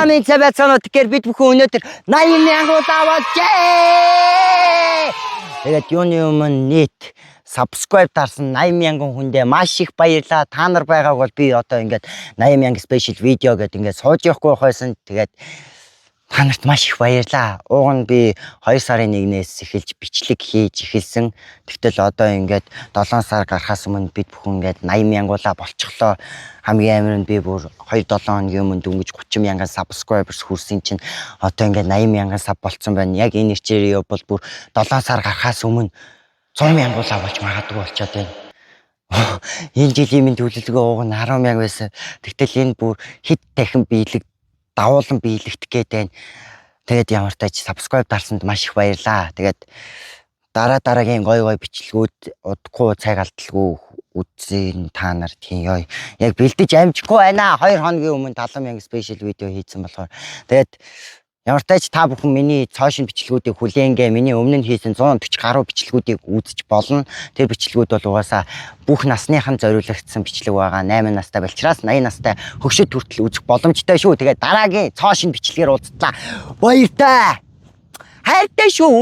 Самын цай байцаанууд тэгэхээр бид бүхэн өнөөдөр 80,000 удаа болжээ. Тэгээд юуны өмнө нийт subscribe дарсан 80,000 хүндээ маш их баярлалаа. Та нар байгааг бол би одоо ингээд 80,000 special видео гэдэг ингээд сууж явахгүй хойсон. Тэгээд та нарт маш их баярлалаа. Уг нь би 2 сарын 1-ээс эхэлж бичлэг хийж эхэлсэн. Тэгтэл одоо ингээд 7 сар гарахаас өмнө бид бүхэн ингээд 80,000 болчихлоо. Хамгийн амар нь би бүр 2-7 хоногийн өмнө дөнгөж 30,000 subscribers хүрсэн чинь одоо ингээд 80,000 sub болцсон байна. Яг энэ нэрчээр бол бүр 7 сар гарахаас өмнө 100,000 болж магадгүй болчиход байна. Энэ жилийн минь төлөвлөгөө уг нь 10,000 байсан. Тэгтэл энэ бүр хэд дахин биелэг давуулан биелэгдэх гээд байна. Тэгээд ямар тач subscribe дарсанд маш их баярлаа. Тэгээд дараагийн гой бичлэгүүд удахгүй цаг алдалгүй үзэн та нар тийм яг бэлдэж амжихгүй байна. 2 хоногийн өмнө 70,000 special видео хийсэн болохоор тэгээд ямар тач та бүхэн миний цоошин бичлэгүүдийг хүлээнгээ. Миний өмнө нь хийсэн 140 гаруй бичлэгүүдийг үзэж болно. Тэр бичлэгүүд бол угаасаа бүх насныхан зориулагдсан бичлэг байгаа. 8 настай болчраас 80 настай хөгшөд хүртэл үзэх боломжтой шүү. Тэгээд дараагийн цоошин бичлэгээр уулзлаа. Баяртай. Хайртай шүү.